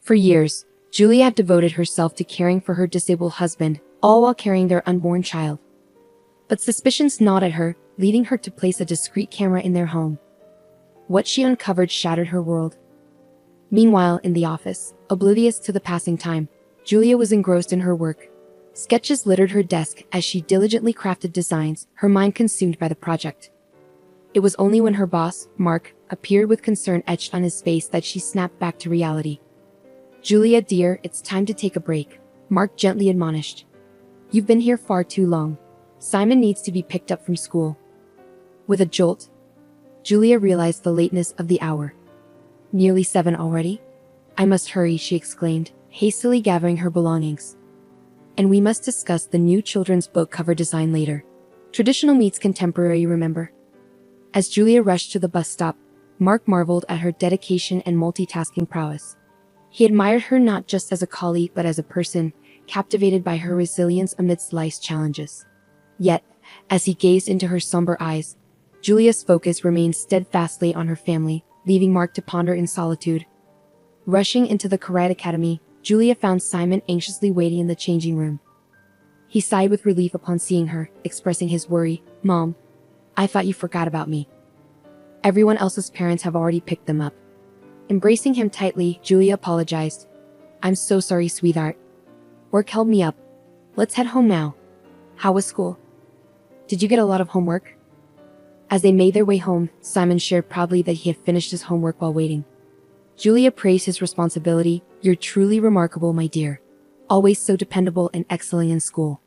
For years, Julia had devoted herself to caring for her disabled husband, all while carrying their unborn child. But suspicions gnawed at her, leading her to place a discreet camera in their home. What she uncovered shattered her world. Meanwhile, in the office, oblivious to the passing time, Julia was engrossed in her work. Sketches littered her desk as she diligently crafted designs, her mind consumed by the project. It was only when her boss, Mark, appeared with concern etched on his face that she snapped back to reality. "Julia, dear, it's time to take a break," Mark gently admonished. "You've been here far too long. Simon needs to be picked up from school." With a jolt, Julia realized the lateness of the hour. "Nearly 7 already? I must hurry," she exclaimed, hastily gathering her belongings. "And we must discuss the new children's book cover design later. Traditional meets contemporary, remember?" As Julia rushed to the bus stop, Mark marveled at her dedication and multitasking prowess. He admired her not just as a colleague but as a person, captivated by her resilience amidst life's challenges. Yet, as he gazed into her somber eyes, Julia's focus remained steadfastly on her family, leaving Mark to ponder in solitude. Rushing into the Karate Academy, Julia found Simon anxiously waiting in the changing room. He sighed with relief upon seeing her, expressing his worry. "Mom, I thought you forgot about me. Everyone else's parents have already picked them up." Embracing him tightly, Julia apologized. "I'm so sorry, sweetheart. Work held me up. Let's head home now. How was school? Did you get a lot of homework?" As they made their way home, Simon shared proudly that he had finished his homework while waiting. Julia praised his responsibility. "You're truly remarkable, my dear. Always so dependable and excelling in school.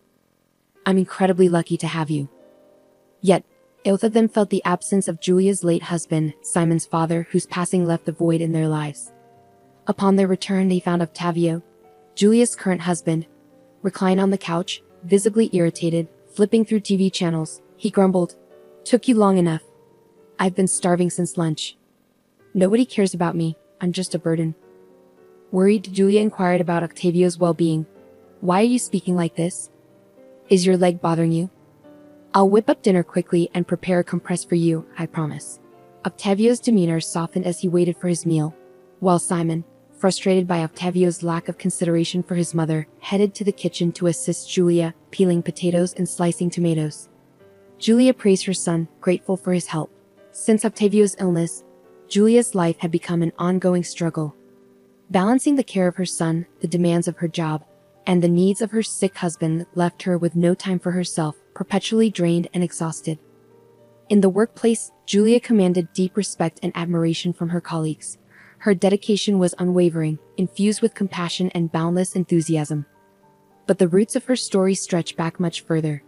I'm incredibly lucky to have you." Yet, both of them felt the absence of Julia's late husband, Simon's father, whose passing left a void in their lives. Upon their return, they found Octavio, Julia's current husband, reclined on the couch, visibly irritated, flipping through TV channels. He grumbled, "Took you long enough. I've been starving since lunch. Nobody cares about me. I'm just a burden." Worried, Julia inquired about Octavio's well-being. "Why are you speaking like this? Is your leg bothering you? I'll whip up dinner quickly and prepare a compress for you, I promise." Octavio's demeanor softened as he waited for his meal, while Simon, frustrated by Octavio's lack of consideration for his mother, headed to the kitchen to assist Julia, peeling potatoes and slicing tomatoes. Julia praised her son, grateful for his help. Since Octavio's illness, Julia's life had become an ongoing struggle. Balancing the care of her son, the demands of her job, and the needs of her sick husband left her with no time for herself, perpetually drained and exhausted. In the workplace, Julia commanded deep respect and admiration from her colleagues. Her dedication was unwavering, infused with compassion and boundless enthusiasm. But the roots of her story stretch back much further.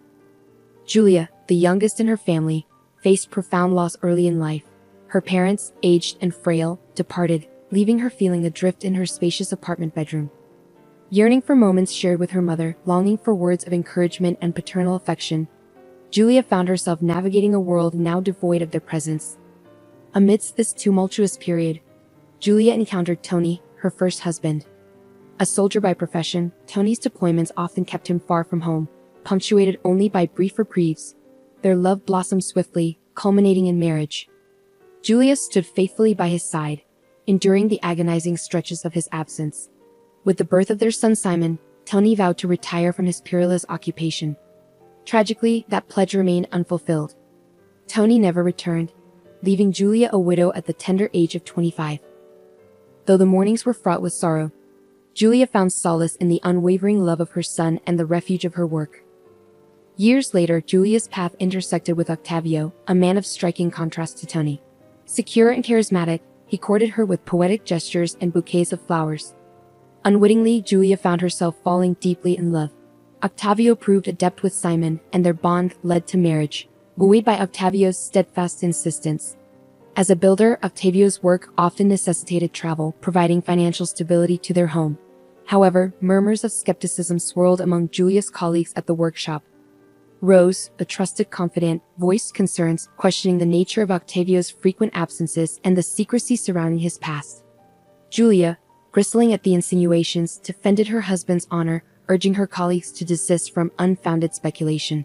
Julia, the youngest in her family, faced profound loss early in life. Her parents, aged and frail, departed, leaving her feeling adrift in her spacious apartment bedroom. Yearning for moments shared with her mother, longing for words of encouragement and paternal affection, Julia found herself navigating a world now devoid of their presence. Amidst this tumultuous period, Julia encountered Tony, her first husband. A soldier by profession, Tony's deployments often kept him far from home, punctuated only by brief reprieves. Their love blossomed swiftly, culminating in marriage. Julia stood faithfully by his side, enduring the agonizing stretches of his absence. With the birth of their son Simon, Tony vowed to retire from his perilous occupation. Tragically, that pledge remained unfulfilled. Tony never returned, leaving Julia a widow at the tender age of 25. Though the mornings were fraught with sorrow, Julia found solace in the unwavering love of her son and the refuge of her work. Years later, Julia's path intersected with Octavio, a man of striking contrast to Tony. Secure and charismatic, he courted her with poetic gestures and bouquets of flowers. Unwittingly, Julia found herself falling deeply in love. Octavio proved adept with Simon, and their bond led to marriage, buoyed by Octavio's steadfast insistence. As a builder, Octavio's work often necessitated travel, providing financial stability to their home. However, murmurs of skepticism swirled among Julia's colleagues at the workshop. Rose, a trusted confidant, voiced concerns, questioning the nature of Octavio's frequent absences and the secrecy surrounding his past. Julia, bristling at the insinuations, defended her husband's honor, urging her colleagues to desist from unfounded speculation.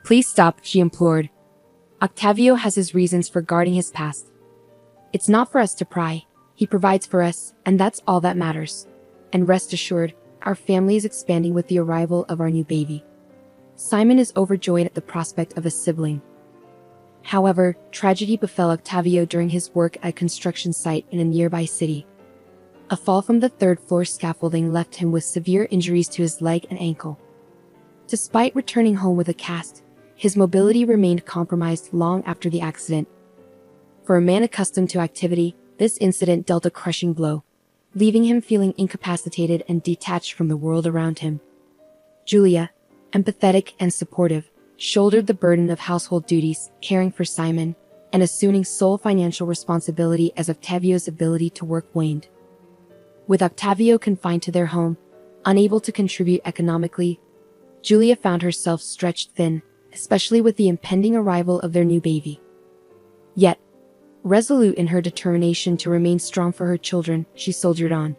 "Please stop," she implored. "Octavio has his reasons for guarding his past. It's not for us to pry. He provides for us, and that's all that matters. And rest assured, our family is expanding with the arrival of our new baby. Simon is overjoyed at the prospect of a sibling. However, tragedy befell Octavio during his work at a construction site in a nearby city. A fall from the third-floor scaffolding left him with severe injuries to his leg and ankle. Despite returning home with a cast, his mobility remained compromised long after the accident. For a man accustomed to activity, this incident dealt a crushing blow, leaving him feeling incapacitated and detached from the world around him. Julia, empathetic and supportive, shouldered the burden of household duties, caring for Simon, and assuming sole financial responsibility as Octavio's ability to work waned. With Octavio confined to their home, unable to contribute economically, Julia found herself stretched thin, especially with the impending arrival of their new baby. Yet, resolute in her determination to remain strong for her children, she soldiered on.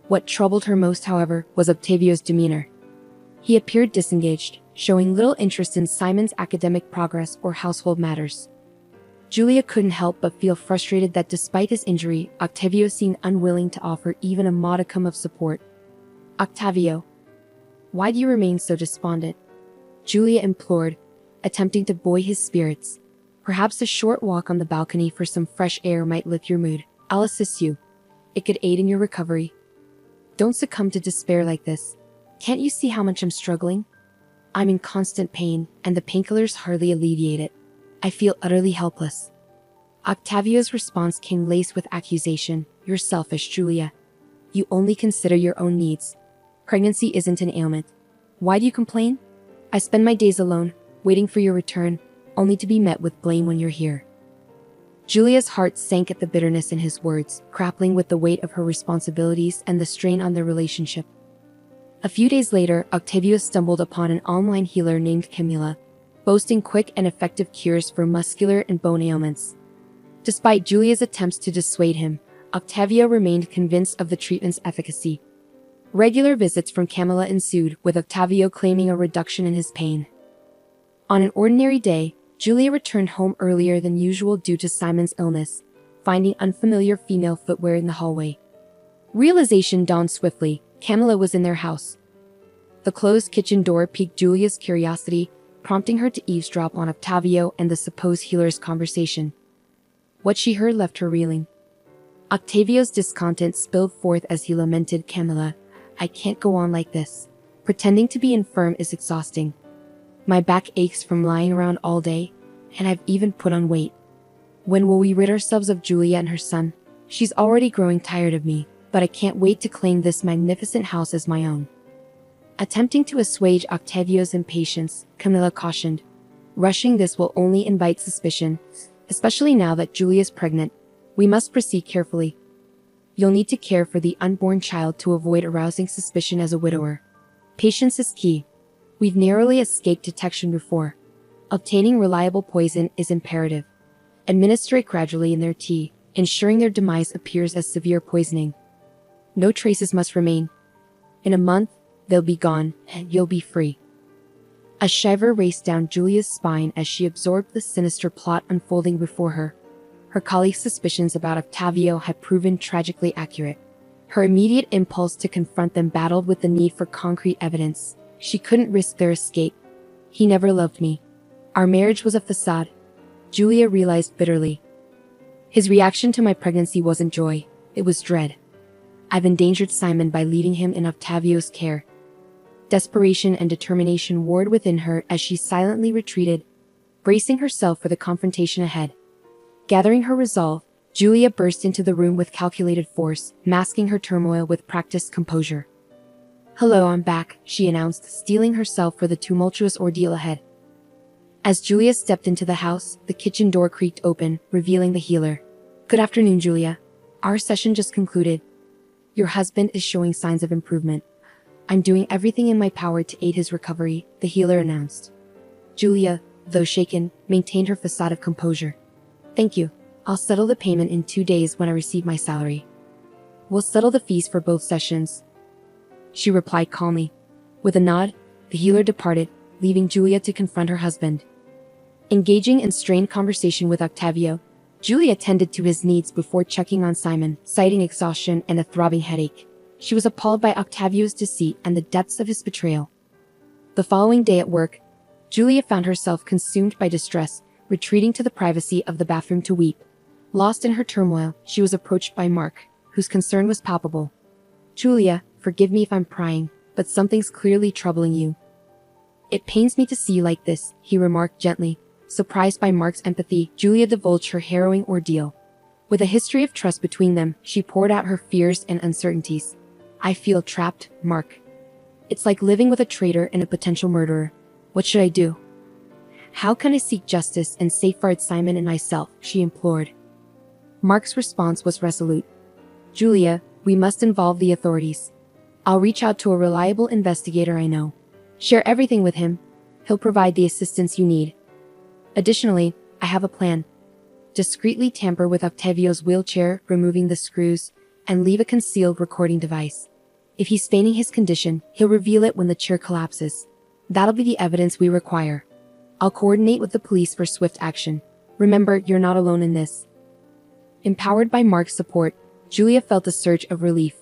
What troubled her most, however, was Octavio's demeanor. He appeared disengaged, showing little interest in Simon's academic progress or household matters. Julia couldn't help but feel frustrated that despite his injury, Octavio seemed unwilling to offer even a modicum of support. "Octavio, why do you remain so despondent?" Julia implored, attempting to buoy his spirits. "Perhaps a short walk on the balcony for some fresh air might lift your mood. I'll assist you. It could aid in your recovery. Don't succumb to despair like this. Can't you see how much I'm struggling? I'm in constant pain, and the painkillers hardly alleviate it. I feel utterly helpless." Octavio's response came laced with accusation. "You're selfish, Julia. You only consider your own needs. Pregnancy isn't an ailment. Why do you complain? I spend my days alone, waiting for your return, only to be met with blame when you're here." Julia's heart sank at the bitterness in his words, grappling with the weight of her responsibilities and the strain on their relationship. A few days later, Octavio stumbled upon an online healer named Camila, boasting quick and effective cures for muscular and bone ailments. Despite Julia's attempts to dissuade him, Octavio remained convinced of the treatment's efficacy. Regular visits from Camila ensued, with Octavio claiming a reduction in his pain. On an ordinary day, Julia returned home earlier than usual due to Simon's illness, finding unfamiliar female footwear in the hallway. Realization dawned swiftly. Camila was in their house. The closed kitchen door piqued Julia's curiosity, prompting her to eavesdrop on Octavio and the supposed healer's conversation. What she heard left her reeling. Octavio's discontent spilled forth as he lamented, "Camila, I can't go on like this. Pretending to be infirm is exhausting. My back aches from lying around all day, and I've even put on weight. When will we rid ourselves of Julia and her son? She's already growing tired of me, but I can't wait to claim this magnificent house as my own." Attempting to assuage Octavio's impatience, Camila cautioned, "Rushing this will only invite suspicion, especially now that Julia's pregnant. We must proceed carefully. You'll need to care for the unborn child to avoid arousing suspicion as a widower. Patience is key. We've narrowly escaped detection before. Obtaining reliable poison is imperative. Administer it gradually in their tea, ensuring their demise appears as severe poisoning. No traces must remain. In a month, they'll be gone, and you'll be free." A shiver raced down Julia's spine as she absorbed the sinister plot unfolding before her. Her colleagues' suspicions about Octavio had proven tragically accurate. Her immediate impulse to confront them battled with the need for concrete evidence. She couldn't risk their escape. "He never loved me. Our marriage was a facade," Julia realized bitterly. "His reaction to my pregnancy wasn't joy, it was dread. I've endangered Simon by leaving him in Octavio's care." Desperation and determination warred within her as she silently retreated, bracing herself for the confrontation ahead. Gathering her resolve, Julia burst into the room with calculated force, masking her turmoil with practiced composure. "Hello, I'm back," she announced, steeling herself for the tumultuous ordeal ahead. As Julia stepped into the house, the kitchen door creaked open, revealing the healer. "Good afternoon, Julia. Our session just concluded. Your husband is showing signs of improvement. I'm doing everything in my power to aid his recovery," the healer announced. Julia, though shaken, maintained her facade of composure. "Thank you. I'll settle the payment in 2 days when I receive my salary. We'll settle the fees for both sessions," she replied calmly. With a nod, the healer departed, leaving Julia to confront her husband. Engaging in strained conversation with Octavio, Julia tended to his needs before checking on Simon, citing exhaustion and a throbbing headache. She was appalled by Octavio's deceit and the depths of his betrayal. The following day at work, Julia found herself consumed by distress, retreating to the privacy of the bathroom to weep. Lost in her turmoil, she was approached by Mark, whose concern was palpable. "Julia, forgive me if I'm prying, but something's clearly troubling you." "It pains me to see you like this," he remarked gently. Surprised by Mark's empathy, Julia divulged her harrowing ordeal. With a history of trust between them, she poured out her fears and uncertainties. "I feel trapped, Mark. It's like living with a traitor and a potential murderer. What should I do? How can I seek justice and safeguard Simon and myself?" she implored. Mark's response was resolute. "Julia, we must involve the authorities. I'll reach out to a reliable investigator I know. Share everything with him. He'll provide the assistance you need. Additionally, I have a plan. Discreetly tamper with Octavio's wheelchair, removing the screws, and leave a concealed recording device. If he's feigning his condition, he'll reveal it when the chair collapses. That'll be the evidence we require. I'll coordinate with the police for swift action. Remember, you're not alone in this." Empowered by Mark's support, Julia felt a surge of relief.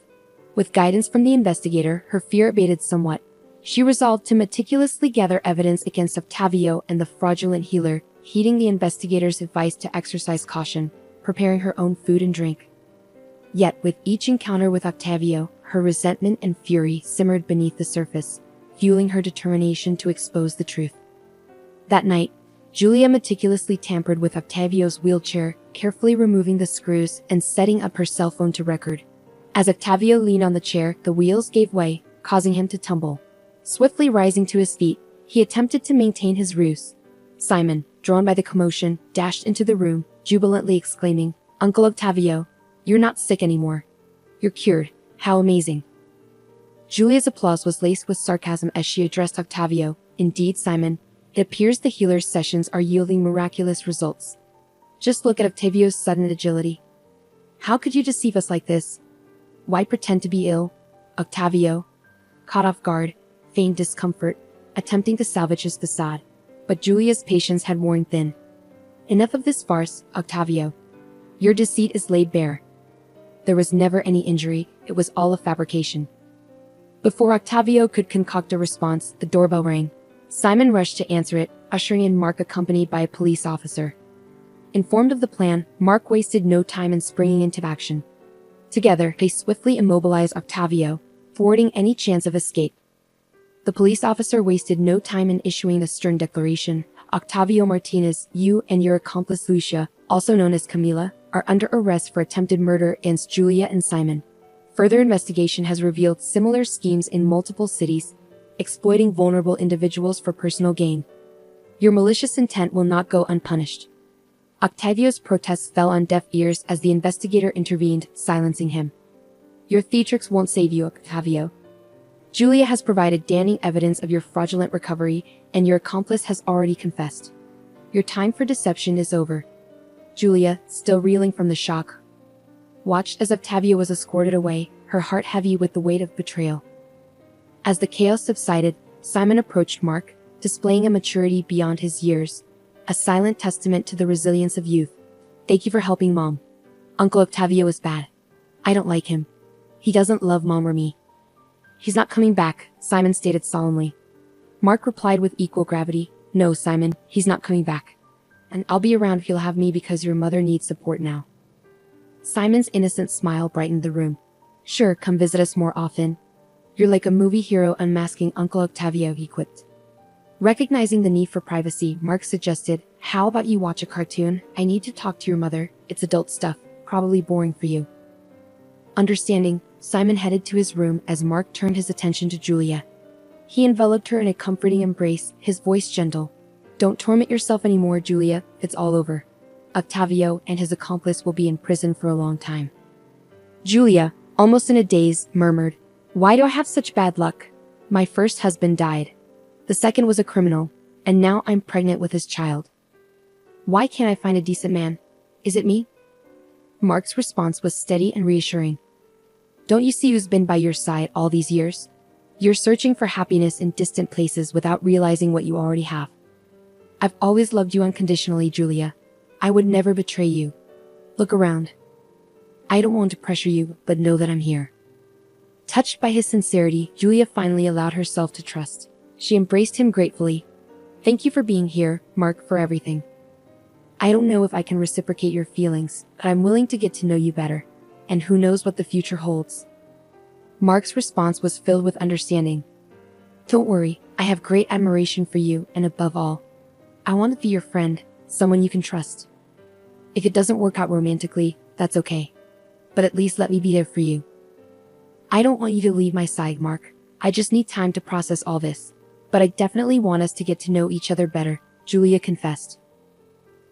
With guidance from the investigator, her fear abated somewhat. She resolved to meticulously gather evidence against Octavio and the fraudulent healer, heeding the investigator's advice to exercise caution, preparing her own food and drink. Yet, with each encounter with Octavio, her resentment and fury simmered beneath the surface, fueling her determination to expose the truth. That night, Julia meticulously tampered with Octavio's wheelchair, carefully removing the screws and setting up her cell phone to record. As Octavio leaned on the chair, the wheels gave way, causing him to tumble. Swiftly rising to his feet, he attempted to maintain his ruse. Simon, drawn by the commotion, dashed into the room, jubilantly exclaiming, "Uncle Octavio, you're not sick anymore. You're cured. How amazing." Julia's applause was laced with sarcasm as she addressed Octavio. "Indeed, Simon, it appears the healer's sessions are yielding miraculous results. Just look at Octavio's sudden agility. How could you deceive us like this? Why pretend to be ill?" Octavio, caught off guard, feigned discomfort, attempting to salvage his facade. But Julia's patience had worn thin. "Enough of this farce, Octavio. Your deceit is laid bare. There was never any injury, it was all a fabrication." Before Octavio could concoct a response, the doorbell rang. Simon rushed to answer it, ushering in Mark accompanied by a police officer. Informed of the plan, Mark wasted no time in springing into action. Together, they swiftly immobilized Octavio, thwarting any chance of escape. The police officer wasted no time in issuing the stern declaration: "Octavio Martinez, you and your accomplice Lucia, also known as Camila, are under arrest for attempted murder against Julia and Simon. Further investigation has revealed similar schemes in multiple cities, exploiting vulnerable individuals for personal gain. Your malicious intent will not go unpunished." Octavio's protests fell on deaf ears as the investigator intervened, silencing him. "Your theatrics won't save you, Octavio. Julia has provided damning evidence of your fraudulent recovery, and your accomplice has already confessed. Your time for deception is over." Julia, still reeling from the shock, watched as Octavio was escorted away, her heart heavy with the weight of betrayal. As the chaos subsided, Simon approached Mark, displaying a maturity beyond his years, a silent testament to the resilience of youth. "Thank you for helping Mom. Uncle Octavio is bad. I don't like him. He doesn't love Mom or me." "He's not coming back," Simon stated solemnly. Mark replied with equal gravity, "No, Simon, he's not coming back. And I'll be around if you'll have me because your mother needs support now." Simon's innocent smile brightened the room. "Sure, come visit us more often. You're like a movie hero unmasking Uncle Octavio," he quipped. Recognizing the need for privacy, Mark suggested, "How about you watch a cartoon? I need to talk to your mother. It's adult stuff, probably boring for you." Understanding, Simon headed to his room as Mark turned his attention to Julia. He enveloped her in a comforting embrace, his voice gentle. "Don't torment yourself anymore, Julia. It's all over. Octavio and his accomplice will be in prison for a long time." Julia, almost in a daze, murmured, "Why do I have such bad luck? My first husband died. The second was a criminal, and now I'm pregnant with his child. Why can't I find a decent man? Is it me?" Mark's response was steady and reassuring. "Don't you see who's been by your side all these years? You're searching for happiness in distant places without realizing what you already have. I've always loved you unconditionally, Julia. I would never betray you. Look around. I don't want to pressure you, but know that I'm here." Touched by his sincerity, Julia finally allowed herself to trust. She embraced him gratefully. "Thank you for being here, Mark, for everything. I don't know if I can reciprocate your feelings, but I'm willing to get to know you better. And who knows what the future holds." Mark's response was filled with understanding. "Don't worry, I have great admiration for you, and above all, I want to be your friend, someone you can trust. If it doesn't work out romantically, that's okay. But at least let me be there for you. I don't want you to leave my side, Mark. I just need time to process all this. But I definitely want us to get to know each other better," Julia confessed.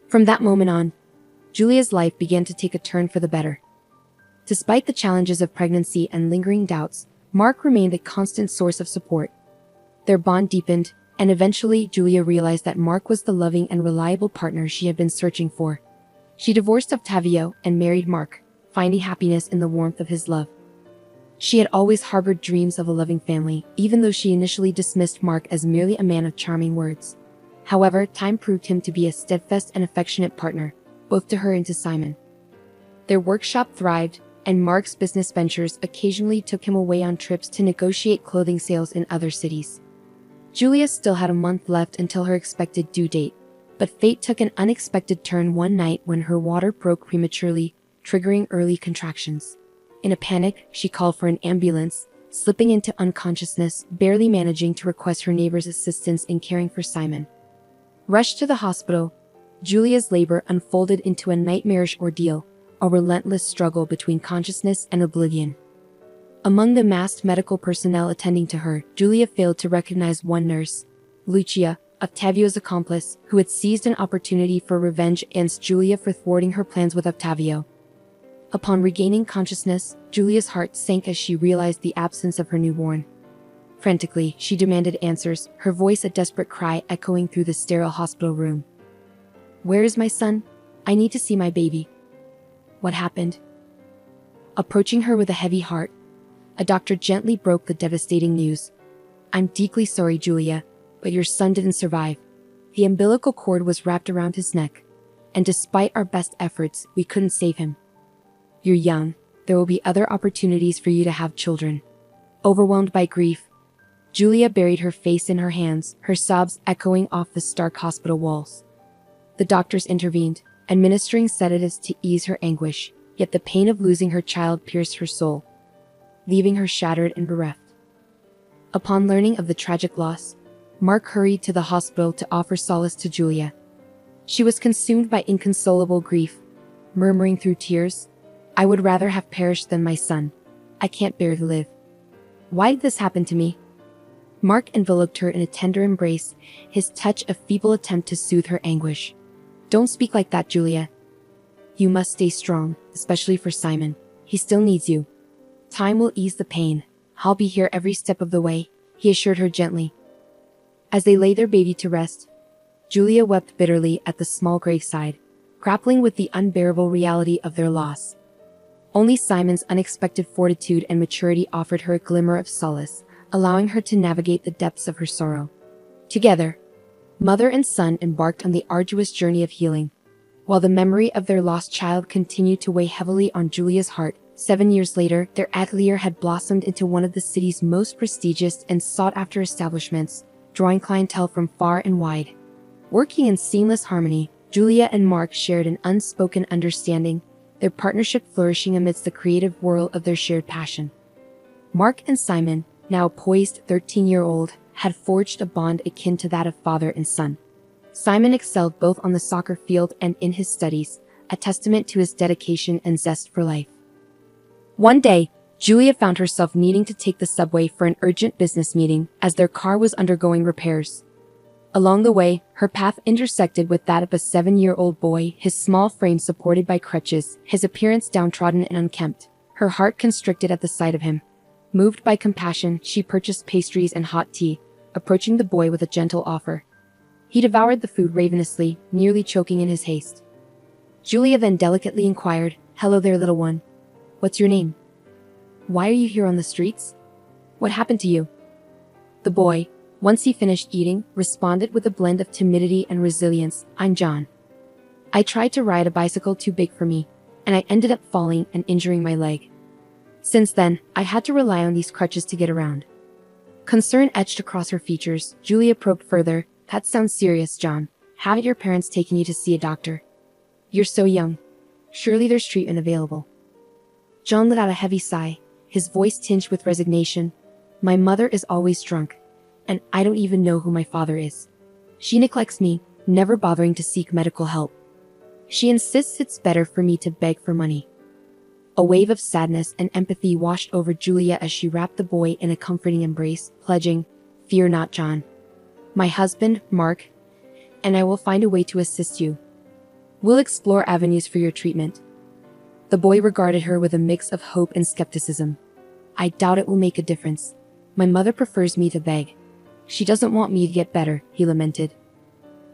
From that moment on, Julia's life began to take a turn for the better. Despite the challenges of pregnancy and lingering doubts, Mark remained a constant source of support. Their bond deepened, and eventually Julia realized that Mark was the loving and reliable partner she had been searching for. She divorced Octavio and married Mark, finding happiness in the warmth of his love. She had always harbored dreams of a loving family, even though she initially dismissed Mark as merely a man of charming words. However, time proved him to be a steadfast and affectionate partner, both to her and to Simon. Their workshop thrived, and Mark's business ventures occasionally took him away on trips to negotiate clothing sales in other cities. Julia still had a month left until her expected due date, but fate took an unexpected turn one night when her water broke prematurely, triggering early contractions. In a panic, she called for an ambulance, slipping into unconsciousness, barely managing to request her neighbor's assistance in caring for Simon. Rushed to the hospital, Julia's labor unfolded into a nightmarish ordeal, a relentless struggle between consciousness and oblivion. Among the massed medical personnel attending to her, Julia failed to recognize one nurse, Lucia, Octavio's accomplice, who had seized an opportunity for revenge against Julia for thwarting her plans with Octavio. Upon regaining consciousness, Julia's heart sank as she realized the absence of her newborn. Frantically, she demanded answers, her voice a desperate cry echoing through the sterile hospital room. "Where is my son? I need to see my baby. What happened?" Approaching her with a heavy heart, a doctor gently broke the devastating news. "I'm deeply sorry, Julia, but your son didn't survive. The umbilical cord was wrapped around his neck, and despite our best efforts, we couldn't save him. You're young, there will be other opportunities for you to have children." Overwhelmed by grief, Julia buried her face in her hands, her sobs echoing off the stark hospital walls. The doctors intervened, administering sedatives to ease her anguish, yet the pain of losing her child pierced her soul, leaving her shattered and bereft. Upon learning of the tragic loss, Mark hurried to the hospital to offer solace to Julia. She was consumed by inconsolable grief, murmuring through tears, "I would rather have perished than my son. I can't bear to live. Why did this happen to me?" Mark enveloped her in a tender embrace, his touch a feeble attempt to soothe her anguish. "Don't speak like that, Julia. You must stay strong, especially for Simon. He still needs you. Time will ease the pain. I'll be here every step of the way," he assured her gently. As they laid their baby to rest, Julia wept bitterly at the small graveside, grappling with the unbearable reality of their loss. Only Simon's unexpected fortitude and maturity offered her a glimmer of solace, allowing her to navigate the depths of her sorrow. Together, mother and son embarked on the arduous journey of healing. While the memory of their lost child continued to weigh heavily on Julia's heart, 7 years later, their atelier had blossomed into one of the city's most prestigious and sought-after establishments, drawing clientele from far and wide. Working in seamless harmony, Julia and Mark shared an unspoken understanding, their partnership flourishing amidst the creative whirl of their shared passion. Mark and Simon, now a poised 13-year-old, had forged a bond akin to that of father and son. Simon excelled both on the soccer field and in his studies, a testament to his dedication and zest for life. One day, Julia found herself needing to take the subway for an urgent business meeting as their car was undergoing repairs. Along the way, her path intersected with that of a 7-year-old boy, his small frame supported by crutches, his appearance downtrodden and unkempt. Her heart constricted at the sight of him. Moved by compassion, she purchased pastries and hot tea, approaching the boy with a gentle offer. He devoured the food ravenously, nearly choking in his haste. Julia then delicately inquired, "Hello there, little one. What's your name? Why are you here on the streets? What happened to you?" The boy, once he finished eating, responded with a blend of timidity and resilience, "I'm John. I tried to ride a bicycle too big for me, and I ended up falling and injuring my leg. Since then, I had to rely on these crutches to get around." Concern etched across her features. Julia probed further. "That sounds serious, John. Haven't your parents taken you to see a doctor? You're so young. Surely there's treatment available." John let out a heavy sigh, his voice tinged with resignation. "My mother is always drunk, and I don't even know who my father is. She neglects me, never bothering to seek medical help. She insists it's better for me to beg for money." A wave of sadness and empathy washed over Julia as she wrapped the boy in a comforting embrace, pledging, "Fear not, John. My husband, Mark, and I will find a way to assist you. We'll explore avenues for your treatment." The boy regarded her with a mix of hope and skepticism. "I doubt it will make a difference. My mother prefers me to beg. She doesn't want me to get better," he lamented.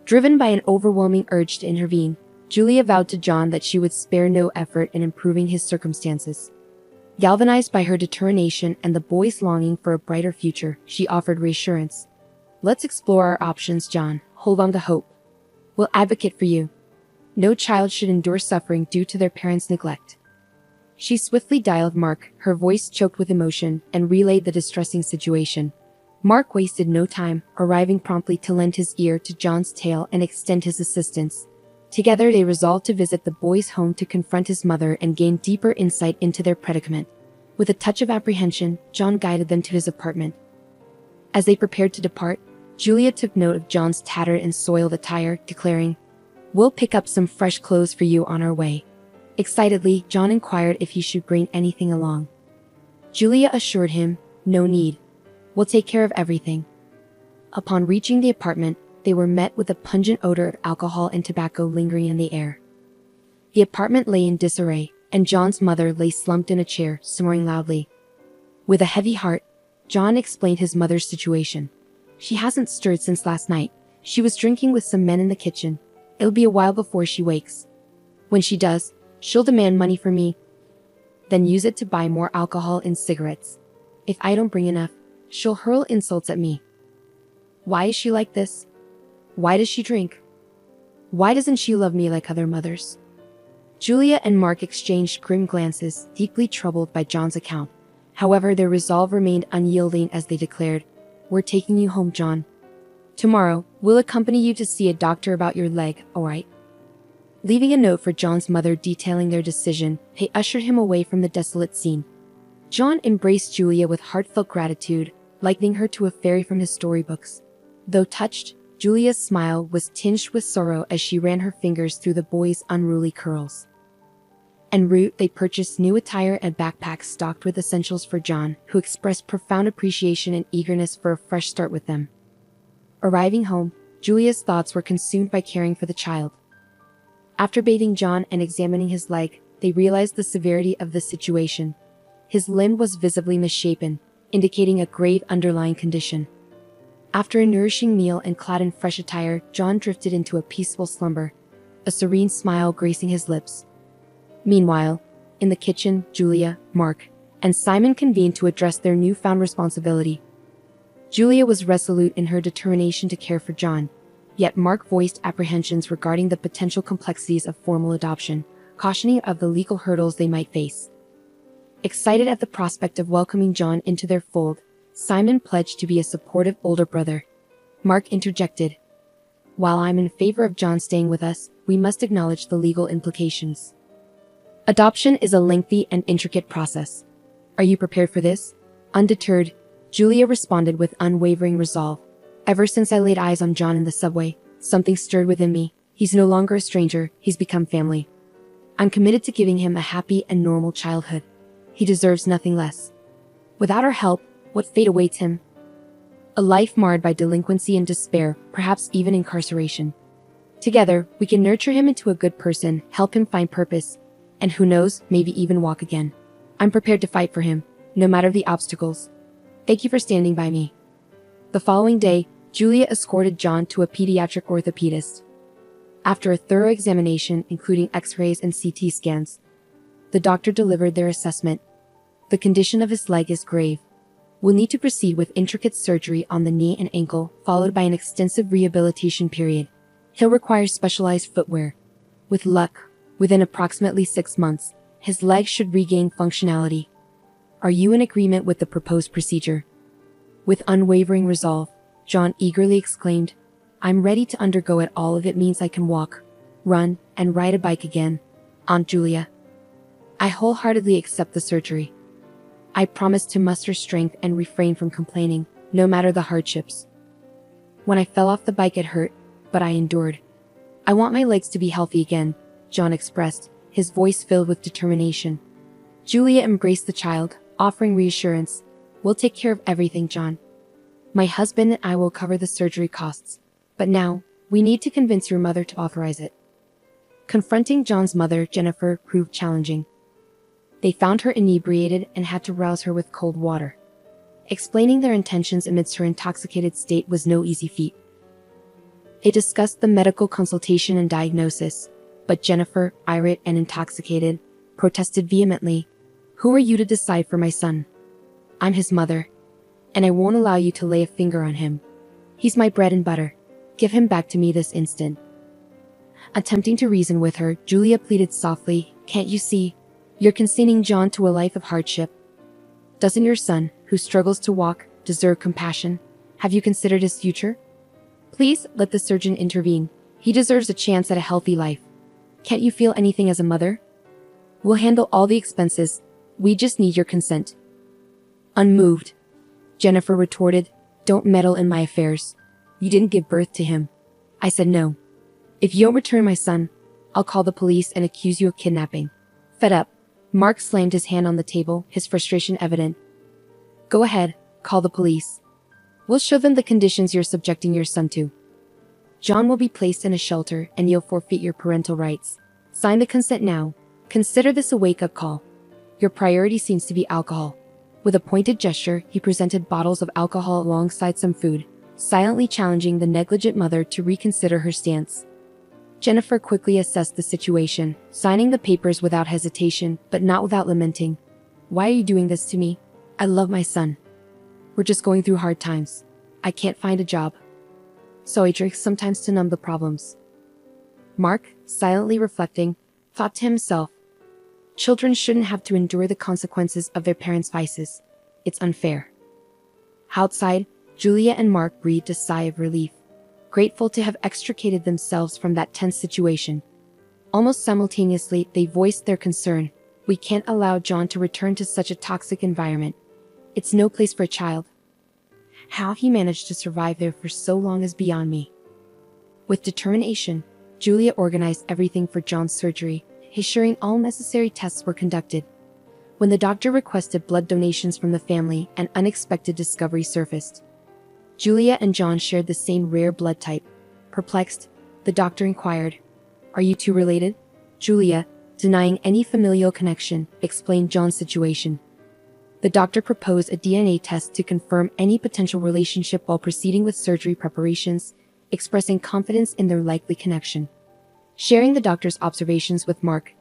Driven by an overwhelming urge to intervene, Julia vowed to John that she would spare no effort in improving his circumstances. Galvanized by her determination and the boy's longing for a brighter future, she offered reassurance. "Let's explore our options, John. Hold on to hope. We'll advocate for you. No child should endure suffering due to their parents' neglect." She swiftly dialed Mark, her voice choked with emotion, and relayed the distressing situation. Mark wasted no time, arriving promptly to lend his ear to John's tale and extend his assistance. Together they resolved to visit the boy's home to confront his mother and gain deeper insight into their predicament. With a touch of apprehension, John guided them to his apartment. As they prepared to depart, Julia took note of John's tattered and soiled attire, declaring, "We'll pick up some fresh clothes for you on our way." Excitedly, John inquired if he should bring anything along. Julia assured him, "No need. We'll take care of everything." Upon reaching the apartment, they were met with a pungent odor of alcohol and tobacco lingering in the air. The apartment lay in disarray, and John's mother lay slumped in a chair, snoring loudly. With a heavy heart, John explained his mother's situation. "She hasn't stirred since last night. She was drinking with some men in the kitchen. It'll be a while before she wakes. When she does, she'll demand money from me, then use it to buy more alcohol and cigarettes. If I don't bring enough, she'll hurl insults at me. Why is she like this? Why does she drink? Why doesn't she love me like other mothers?" Julia and Mark exchanged grim glances, deeply troubled by John's account. However, their resolve remained unyielding as they declared, "We're taking you home, John. Tomorrow, we'll accompany you to see a doctor about your leg, all right?" Leaving a note for John's mother detailing their decision, they ushered him away from the desolate scene. John embraced Julia with heartfelt gratitude, likening her to a fairy from his storybooks. Though touched, Julia's smile was tinged with sorrow as she ran her fingers through the boy's unruly curls. En route, they purchased new attire and backpacks stocked with essentials for John, who expressed profound appreciation and eagerness for a fresh start with them. Arriving home, Julia's thoughts were consumed by caring for the child. After bathing John and examining his leg, they realized the severity of the situation. His limb was visibly misshapen, indicating a grave underlying condition. After a nourishing meal and clad in fresh attire, John drifted into a peaceful slumber, a serene smile gracing his lips. Meanwhile, in the kitchen, Julia, Mark, and Simon convened to address their newfound responsibility. Julia was resolute in her determination to care for John, yet Mark voiced apprehensions regarding the potential complexities of formal adoption, cautioning of the legal hurdles they might face. Excited at the prospect of welcoming John into their fold, Simon pledged to be a supportive older brother. Mark interjected, "While I'm in favor of John staying with us, we must acknowledge the legal implications. Adoption is a lengthy and intricate process. Are you prepared for this?" Undeterred, Julia responded with unwavering resolve. "Ever since I laid eyes on John in the subway, something stirred within me. He's no longer a stranger, he's become family. I'm committed to giving him a happy and normal childhood. He deserves nothing less. Without our help, what fate awaits him? A life marred by delinquency and despair, perhaps even incarceration. Together, we can nurture him into a good person, help him find purpose, and who knows, maybe even walk again. I'm prepared to fight for him, no matter the obstacles. Thank you for standing by me." The following day, Julia escorted John to a pediatric orthopedist. After a thorough examination, including x-rays and CT scans, the doctor delivered their assessment. "The condition of his leg is grave. We'll need to proceed with intricate surgery on the knee and ankle, followed by an extensive rehabilitation period. He'll require specialized footwear. With luck, Within approximately 6 months, his legs should regain functionality. Are you in agreement with the proposed procedure? With unwavering resolve, John eagerly exclaimed, I'm ready to undergo it all if it means I can walk, run, and ride a bike again, Aunt Julia. I wholeheartedly accept the surgery. I promise to muster strength and refrain from complaining, no matter the hardships. When I fell off the bike it hurt, but I endured. I want my legs to be healthy again, John expressed, his voice filled with determination. Julia embraced the child, offering reassurance. We'll take care of everything, John. My husband and I will cover the surgery costs. But now, we need to convince your mother to authorize it. Confronting John's mother, Jennifer, proved challenging. They found her inebriated and had to rouse her with cold water. Explaining their intentions amidst her intoxicated state was no easy feat. They discussed the medical consultation and diagnosis, but Jennifer, irate and intoxicated, protested vehemently. Who are you to decide for my son? I'm his mother, and I won't allow you to lay a finger on him. He's my bread and butter. Give him back to me this instant. Attempting to reason with her, Julia pleaded softly, Can't you see? You're consigning John to a life of hardship. Doesn't your son, who struggles to walk, deserve compassion? Have you considered his future? Please, let the surgeon intervene. He deserves a chance at a healthy life. Can't you feel anything as a mother? We'll handle all the expenses. We just need your consent. Unmoved, Jennifer retorted, Don't meddle in my affairs. You didn't give birth to him. I said no. If you don't return my son, I'll call the police and accuse you of kidnapping. Fed up, Mark slammed his hand on the table, his frustration evident. Go ahead, call the police. We'll show them the conditions you're subjecting your son to. John will be placed in a shelter and you'll forfeit your parental rights. Sign the consent now. Consider this a wake-up call. Your priority seems to be alcohol. With a pointed gesture, he presented bottles of alcohol alongside some food, silently challenging the negligent mother to reconsider her stance. Jennifer quickly assessed the situation, signing the papers without hesitation, but not without lamenting. Why are you doing this to me? I love my son. We're just going through hard times. I can't find a job. So I drink sometimes to numb the problems. Mark, silently reflecting, thought to himself, children shouldn't have to endure the consequences of their parents' vices. It's unfair. Outside, Julia and Mark breathed a sigh of relief, grateful to have extricated themselves from that tense situation. Almost simultaneously, they voiced their concern. We can't allow John to return to such a toxic environment. It's no place for a child. How he managed to survive there for so long is beyond me. With determination, Julia organized everything for John's surgery, ensuring all necessary tests were conducted. When the doctor requested blood donations from the family, an unexpected discovery surfaced. Julia and John shared the same rare blood type. Perplexed, the doctor inquired, Are you two related? Julia, denying any familial connection, explained John's situation. The doctor proposed a DNA test to confirm any potential relationship while proceeding with surgery preparations, expressing confidence in their likely connection. Sharing the doctor's observations with Mark,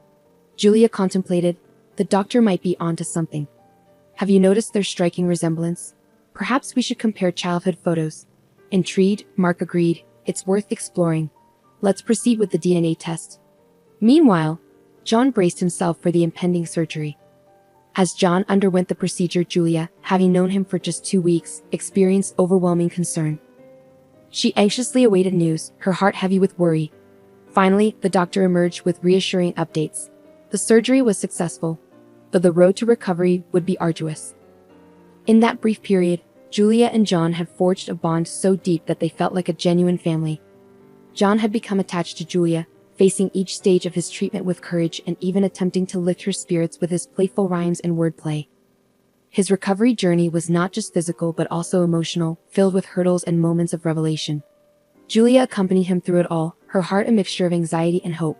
Julia contemplated, the doctor might be onto something. Have you noticed their striking resemblance? Perhaps we should compare childhood photos. Intrigued, Mark agreed, it's worth exploring. Let's proceed with the DNA test. Meanwhile, John braced himself for the impending surgery. As John underwent the procedure, Julia, having known him for just 2 weeks, experienced overwhelming concern. She anxiously awaited news, her heart heavy with worry. Finally, the doctor emerged with reassuring updates. The surgery was successful, but the road to recovery would be arduous. In that brief period, Julia and John had forged a bond so deep that they felt like a genuine family. John had become attached to Julia, facing each stage of his treatment with courage and even attempting to lift her spirits with his playful rhymes and wordplay. His recovery journey was not just physical but also emotional, filled with hurdles and moments of revelation. Julia accompanied him through it all, her heart a mixture of anxiety and hope.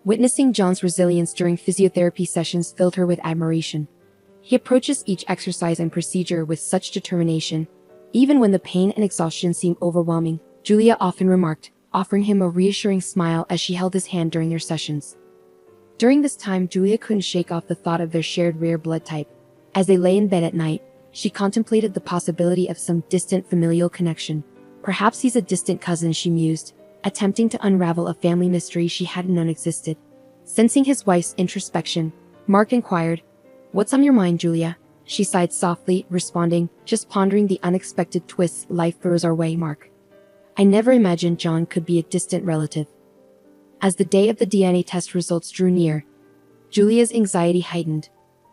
Witnessing John's resilience during physiotherapy sessions filled her with admiration. He approaches each exercise and procedure with such determination. Even when the pain and exhaustion seemed overwhelming, Julia often remarked, offering him a reassuring smile as she held his hand during their sessions. During this time, Julia couldn't shake off the thought of their shared rare blood type. As they lay in bed at night, she contemplated the possibility of some distant familial connection. Perhaps he's a distant cousin, she mused, attempting to unravel a family mystery she hadn't known existed. Sensing his wife's introspection, Mark inquired, "What's on your mind, Julia?" She sighed softly, responding, "Just pondering the unexpected twists life throws our way, Mark. I never imagined John could be a distant relative." As the day of the DNA test results drew near, Julia's anxiety heightened.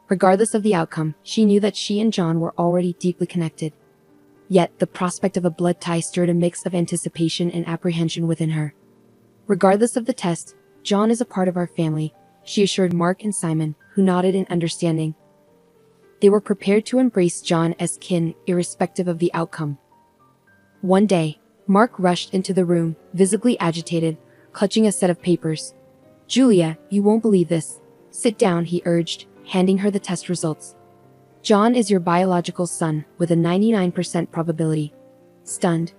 Regardless of the outcome, she knew that she and John were already deeply connected. Yet, the prospect of a blood tie stirred a mix of anticipation and apprehension within her. "Regardless of the test, John is a part of our family," she assured Mark and Simon, who nodded in understanding. They were prepared to embrace John as kin, irrespective of the outcome. One day, Mark rushed into the room, visibly agitated, clutching a set of papers. "Julia, you won't believe this. Sit down," he urged, handing her the test results. "John is your biological son, with a 99% probability." Stunned,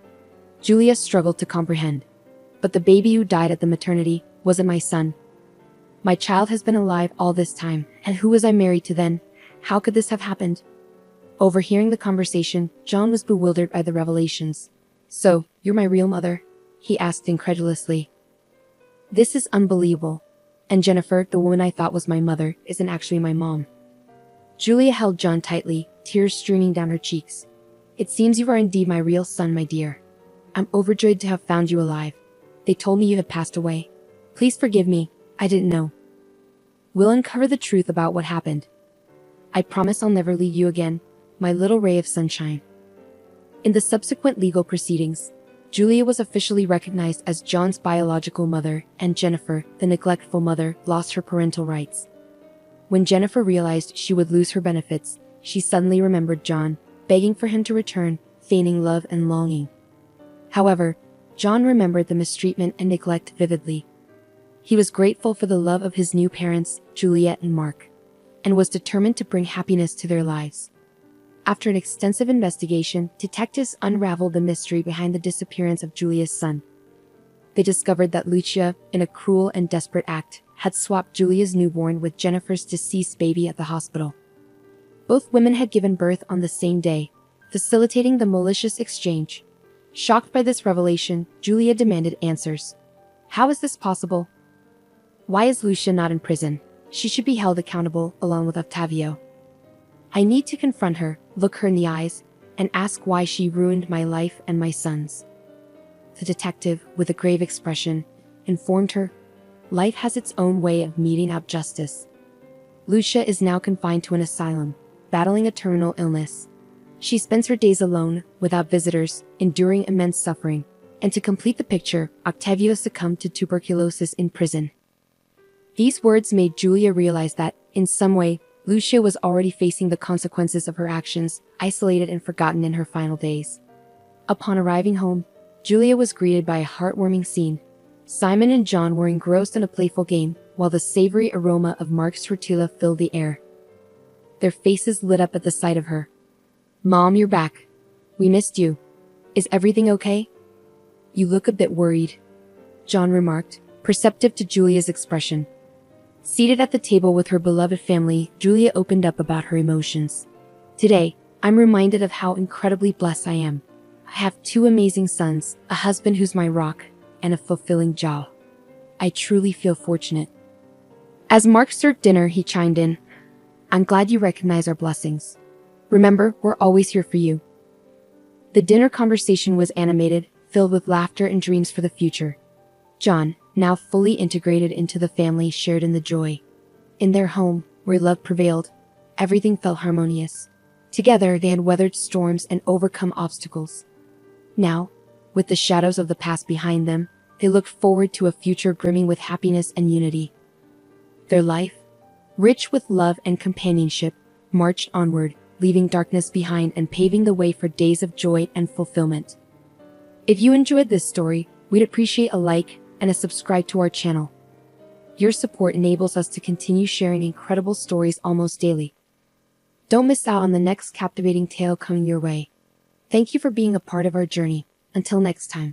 Julia struggled to comprehend. "But the baby who died at the maternity wasn't my son. My child has been alive all this time, and who was I married to then? How could this have happened?" Overhearing the conversation, John was bewildered by the revelations. "So, you're my real mother?" he asked incredulously. "This is unbelievable. And Jennifer, the woman I thought was my mother, isn't actually my mom." Julia held John tightly, tears streaming down her cheeks. "It seems you are indeed my real son, my dear. I'm overjoyed to have found you alive. They told me you had passed away. Please forgive me, I didn't know. We'll uncover the truth about what happened. I promise I'll never leave you again, my little ray of sunshine." In the subsequent legal proceedings, Julia was officially recognized as John's biological mother, and Jennifer, the neglectful mother, lost her parental rights. When Jennifer realized she would lose her benefits, she suddenly remembered John, begging for him to return, feigning love and longing. However, John remembered the mistreatment and neglect vividly. He was grateful for the love of his new parents, Juliet and Mark, and was determined to bring happiness to their lives. After an extensive investigation, detectives unraveled the mystery behind the disappearance of Julia's son. They discovered that Lucia, in a cruel and desperate act, had swapped Julia's newborn with Jennifer's deceased baby at the hospital. Both women had given birth on the same day, facilitating the malicious exchange. Shocked by this revelation, Julia demanded answers. "How is this possible? Why is Lucia not in prison? She should be held accountable, along with Octavio. I need to confront her, look her in the eyes, and ask why she ruined my life and my son's." The detective, with a grave expression, informed her, "Life has its own way of meting out justice. Lucia is now confined to an asylum, battling a terminal illness. She spends her days alone, without visitors, enduring immense suffering. And to complete the picture, Octavio succumbed to tuberculosis in prison." These words made Julia realize that, in some way, Lucia was already facing the consequences of her actions, isolated and forgotten in her final days. Upon arriving home, Julia was greeted by a heartwarming scene. Simon and John were engrossed in a playful game, while the savory aroma of Mark's tortilla filled the air. Their faces lit up at the sight of her. "Mom, you're back. We missed you. Is everything okay?" "You look a bit worried," John remarked, perceptive to Julia's expression. Seated at the table with her beloved family, Julia opened up about her emotions. "Today, I'm reminded of how incredibly blessed I am. I have 2 amazing sons, a husband who's my rock, and a fulfilling job. I truly feel fortunate." As Mark served dinner, he chimed in, "I'm glad you recognize our blessings. Remember, we're always here for you." The dinner conversation was animated, filled with laughter and dreams for the future. John, now fully integrated into the family, shared in the joy. In their home, where love prevailed, everything felt harmonious. Together, they had weathered storms and overcome obstacles. Now, with the shadows of the past behind them, they looked forward to a future brimming with happiness and unity. Their life, rich with love and companionship, marched onward, leaving darkness behind and paving the way for days of joy and fulfillment. If you enjoyed this story, we'd appreciate a like and a subscribe to our channel. Your support enables us to continue sharing incredible stories almost daily. Don't miss out on the next captivating tale coming your way. Thank you for being a part of our journey. Until next time.